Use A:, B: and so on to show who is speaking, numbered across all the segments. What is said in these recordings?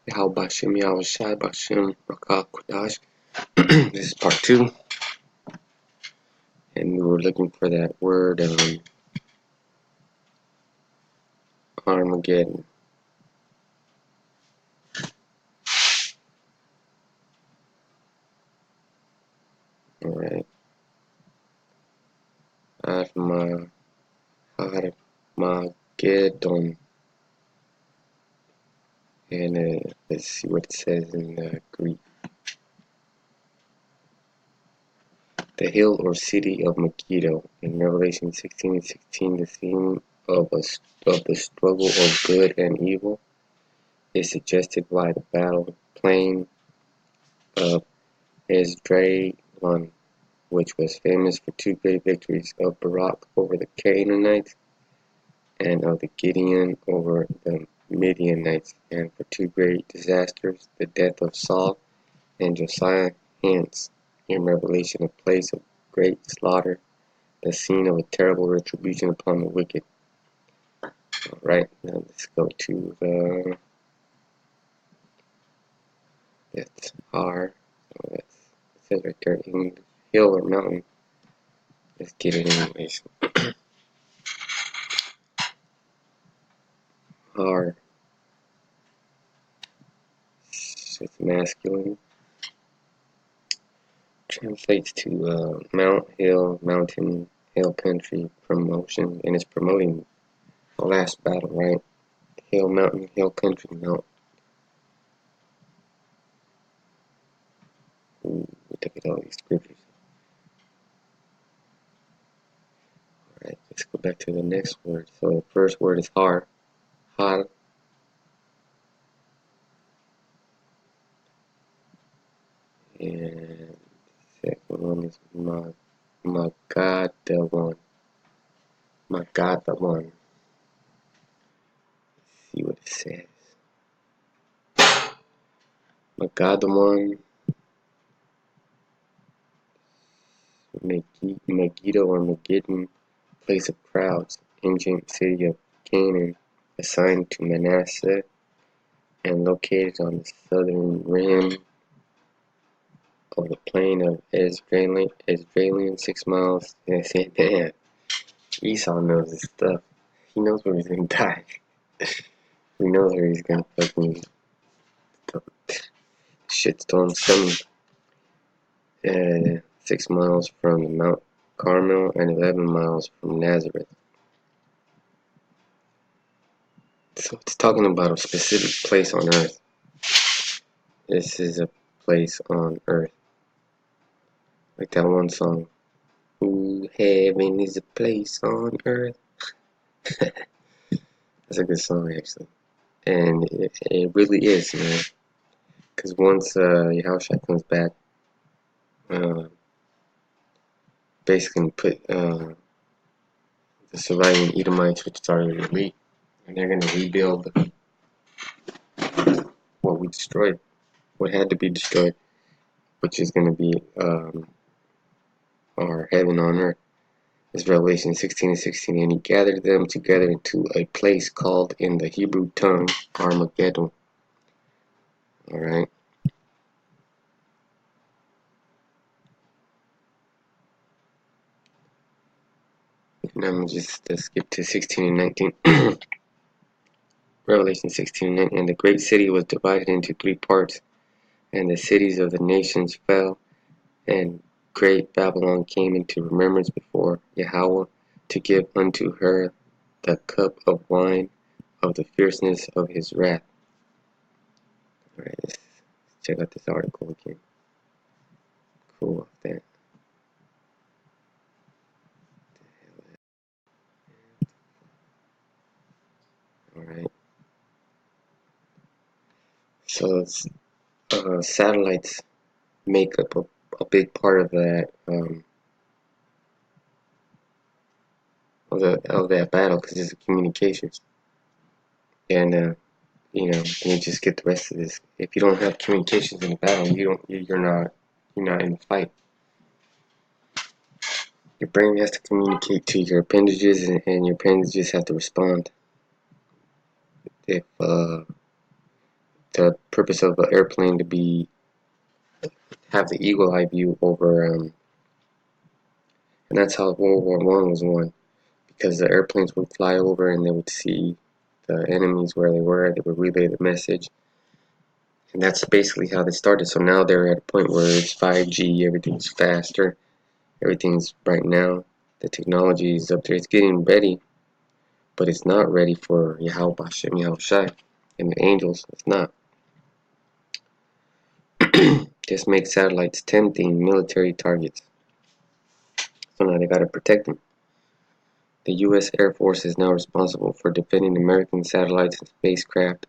A: Yahal Bashim Yahal Shai Bashim Rakah Kodash. This is part 2, and we were looking for that word Armageddon. Alright. Armageddon. And let's see what it says in Greek. The hill or city of Megiddo. In Revelation 16:16, the theme of the struggle of good and evil is suggested by the battle plain of Esdraelon, which was famous for two great victories of Barak over the Canaanites and of the Gideon over the Midianites, and for two great disasters, the death of Saul and Josiah. Hence, in Revelation, a place of great slaughter, the scene of a terrible retribution upon the wicked. Alright, now let's go to that's Har. So it says right there, in hill or mountain. Let's get it anyways. Har. It's masculine. Translates to mount, hill, mountain, hill country, promotion, and it's promoting the last battle, right? Hill, mountain, hill country, mount. Ooh, look at all these scriptures. Alright, let's go back to the next word. So the first word is har. Har. And the second one is Magadalon. Magadalon. Let's see what it says. Magadalon. Megiddo or Megiddo, place of crowds, ancient city of Canaan, assigned to Manasseh and located on the southern rim of the plain of Esdraelon, 6 miles. And I said, damn, Esau knows his stuff. He knows where he's gonna die. He knows where he's gonna fucking shitstorm coming. 6 miles from Mount Carmel and 11 miles from Nazareth. So it's talking about a specific place on earth. This is a place on earth. Like that one song. Ooh, heaven is a place on earth. That's a good song, actually. And it really is, you know. Because once Yahushua comes back, basically put the surviving Edomites, which is already elite, and they're going to rebuild what we destroyed, what had to be destroyed, which is going to be our heaven on earth. It's Revelation 16:16, and he gathered them together into a place called in the Hebrew tongue Armageddon. Alright. Now I'm just skip to 16 and 19. Revelation 16:9, and the great city was divided into 3 parts, and the cities of the nations fell, and great Babylon came into remembrance before Yahweh, to give unto her the cup of wine of the fierceness of his wrath. Alright, let's check out this article again. Cool off that. Alright. So it's, satellites make up a big part of that of that battle, because it's communications, and you know, you just get the rest of this. If you don't have communications in the battle, you're not in the fight. Your brain has to communicate to your appendages, and your appendages have to respond. If that the purpose of the airplane to have the eagle eye view over, and that's how World War One was won, because the airplanes would fly over and they would see the enemies where they were. They would relay the message, and that's basically how they started. So now they're at a point where it's 5G, everything's faster, everything's right now. The technology is up there. It's getting ready, but it's not ready for Yahweh Bashem Yahushai and the angels. It's not. Just make satellites tempting military targets. So now they gotta protect them. The U.S. Air Force is now responsible for defending American satellites and spacecraft,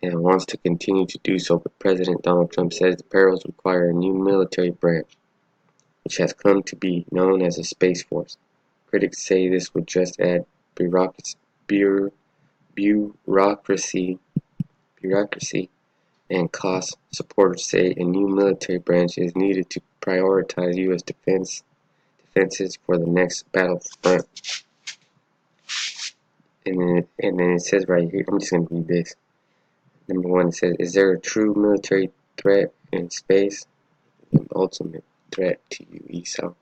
A: and wants to continue to do so, but President Donald Trump says the perils require a new military branch, which has come to be known as a Space Force. Critics say this would just add bureaucracy, bureaucracy and cost. Supporters say a new military branch is needed to prioritize U.S. defenses for the next battlefront. And then it says right here, I'm just going to read this. Number 1, it says, is there a true military threat in space? An ultimate threat to you, Esau.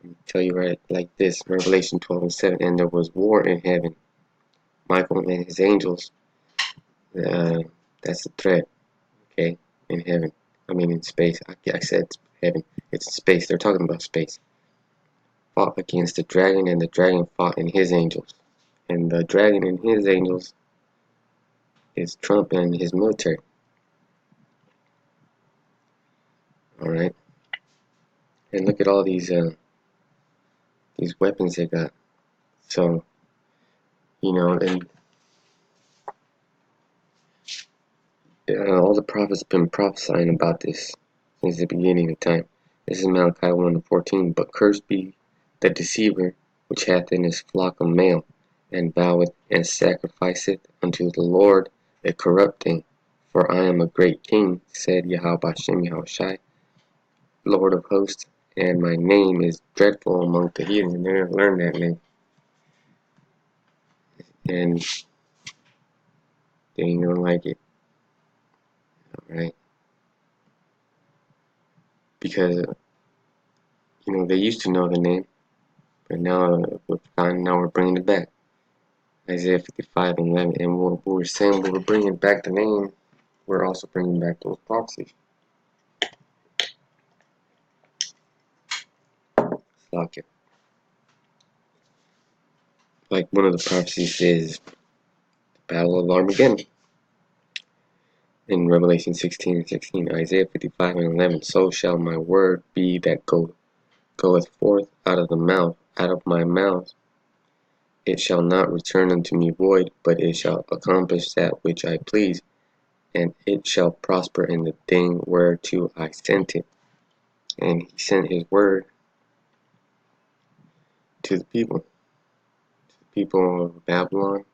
A: Let me tell you right like this, Revelation 12:7, and there was war in heaven. Michael and his angels, that's the threat, okay, in heaven. I mean in space. I said heaven. It's space. They're talking about space. Fought against the dragon, and the dragon fought and his angels. And the dragon and his angels is Trump and his military. Alright. And look at all these weapons they got. So, and all the prophets have been prophesying about this since the beginning of time. This is Malachi 1:14. But cursed be the deceiver which hath in his flock a male, and voweth and sacrificeth unto the Lord a corrupt thing. For I am a great king, said Yahweh Bashem Yahushai, Lord of hosts, and my name is dreadful among the heathen. They're going to learn that name. And they ain't going to like it. Alright? Because, they used to know the name, but now we're bringing it back. Isaiah 55:11. And what we're saying, when we're bringing back the name, we're also bringing back those prophecies. Like it. Like one of the prophecies says, the Battle of Armageddon. In Revelation 16:16, Isaiah 55:11, so shall my word be that goeth forth out of my mouth. It shall not return unto me void, but it shall accomplish that which I please, and it shall prosper in the thing whereto I sent it. And he sent his word to the people of Babylon,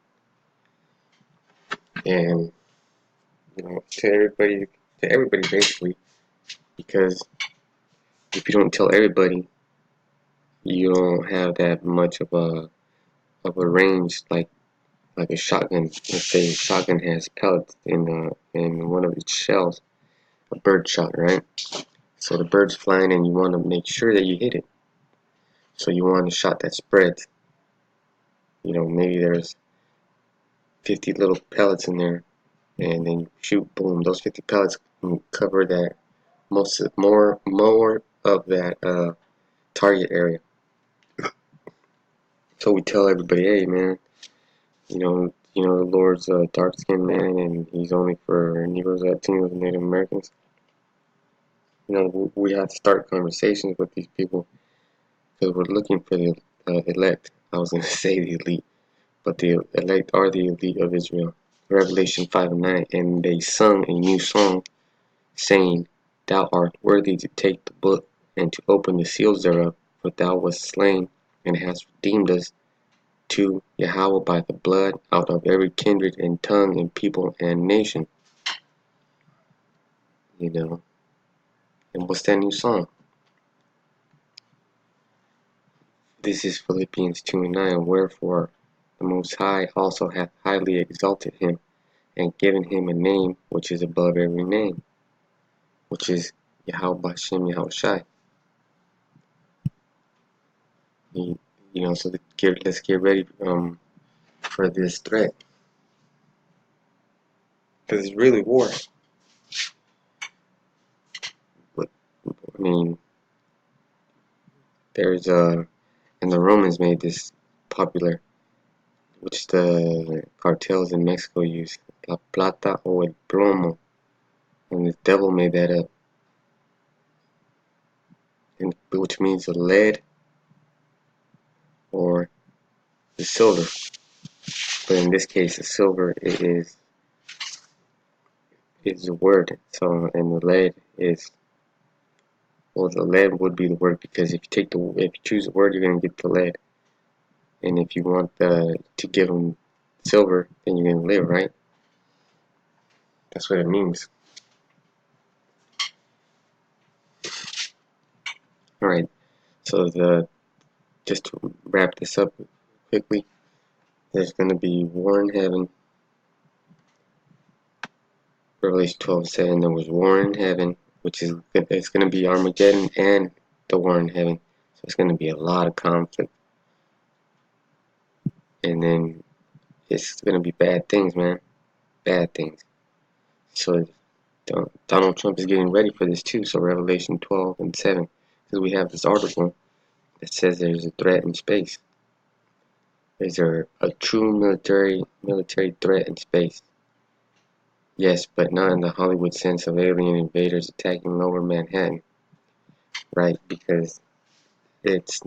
A: and to everybody basically, because if you don't tell everybody, you don't have that much of a range like a shotgun. Let's say a shotgun has pellets in one of its shells, a bird shot, right? So the bird's flying, and you want to make sure that you hit it. So you want a shot that spreads. Maybe there's 50 little pellets in there, and then you shoot, boom, those 50 pellets can cover that more of that target area. So we tell everybody, hey man, the Lord's a dark-skinned man, and he's only for Negroes, Latinos, and Native Americans. We have to start conversations with these people, because we're looking for the elect. I was going to say the elite, but the elect are the elite of Israel. Revelation 5:9, and they sung a new song, saying, Thou art worthy to take the book, and to open the seals thereof, for thou wast slain, and hast redeemed us to Yahweh by the blood out of every kindred and tongue and people and nation. And what's that new song? This is Philippians 2:9. Wherefore the Most High also hath highly exalted him, and given him a name which is above every name, which is Yahweh Hashem Yahweh Shai. You know, so let's get ready for this threat, because it's really war. But I mean, there's and the Romans made this popular, which the cartels in Mexico use, la plata o el plomo, and the devil made that up, and which means the lead or the silver. But in this case, the silver is the word. So, and the lead is, well, the lead would be the word, because if you choose the word, you're gonna get the lead. And if you want to give them silver, then you're gonna live, right? That's what it means. All right. So just to wrap this up quickly, there's gonna be war in heaven. Revelation 12:7. There was war in heaven, which is it's gonna be Armageddon and the war in heaven. So it's gonna be a lot of conflict. And then it's gonna be bad things, man. Bad things. So Donald Trump is getting ready for this too. So Revelation 12:7, because we have this article that says there's a threat in space. There's a true military threat in space. Yes, but not in the Hollywood sense of alien invaders attacking lower Manhattan, right? Because it's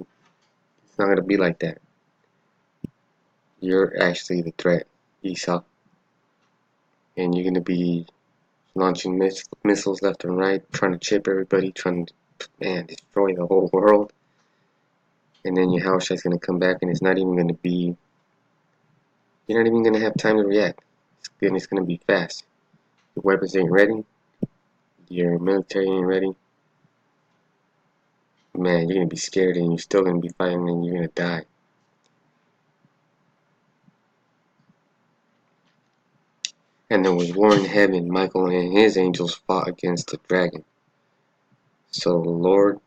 A: not gonna be like that. You're actually the threat, Esau, and you're gonna be launching missiles left and right, trying to chip everybody, trying to, man, destroy the whole world. And then your house is gonna come back, and it's not even gonna be. You're not even gonna have time to react. It's gonna be fast. Your weapons ain't ready. Your military ain't ready. Man, you're gonna be scared, and you're still gonna be fighting, and you're gonna die. And there was war in heaven. Michael and his angels fought against the dragon. So the Lord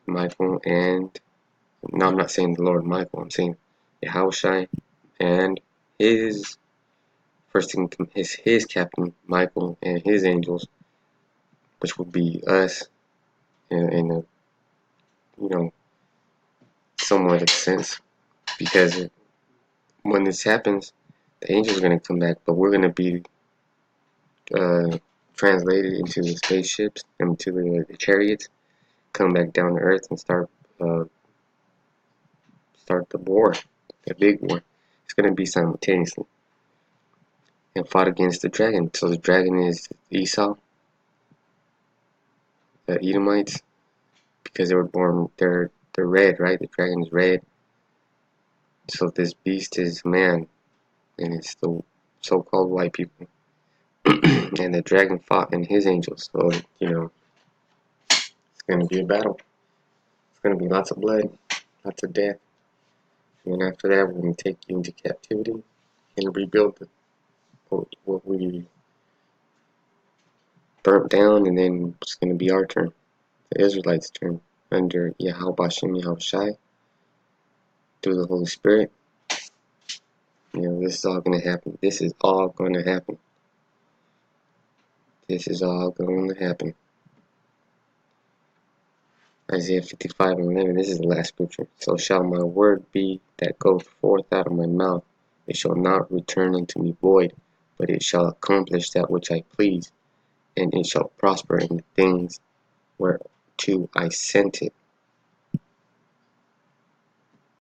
A: Michael and, no, I'm not saying the Lord Michael, I'm saying Yahushai and his his captain Michael and his angels, which would be us in a, you know, somewhat of a sense, because when this happens, the angels are going to come back, but we're going to be translated into the spaceships and into the chariots, come back down to earth and start the war, the big war. It's going to be simultaneously, and fought against the dragon. So the dragon is Esau, the Edomites, because they were born, they're red, right? The dragon's red. So this beast is man, and it's the so-called white people. And the dragon fought and his angels. So, you know, it's going to be a battle. It's going to be lots of blood, lots of death. And then after that, we're going to take you into captivity and rebuild what we burnt down, and then it's going to be our turn, the Israelites' turn, under Yahweh Shem Yahweh Shai, through the Holy Spirit. You know, this is all going to happen. This is all going to happen. This is all going to happen. Isaiah 55:11. This is the last scripture. So shall my word be that goeth forth out of my mouth. It shall not return unto me void, but it shall accomplish that which I please, and it shall prosper in the things whereto I sent it.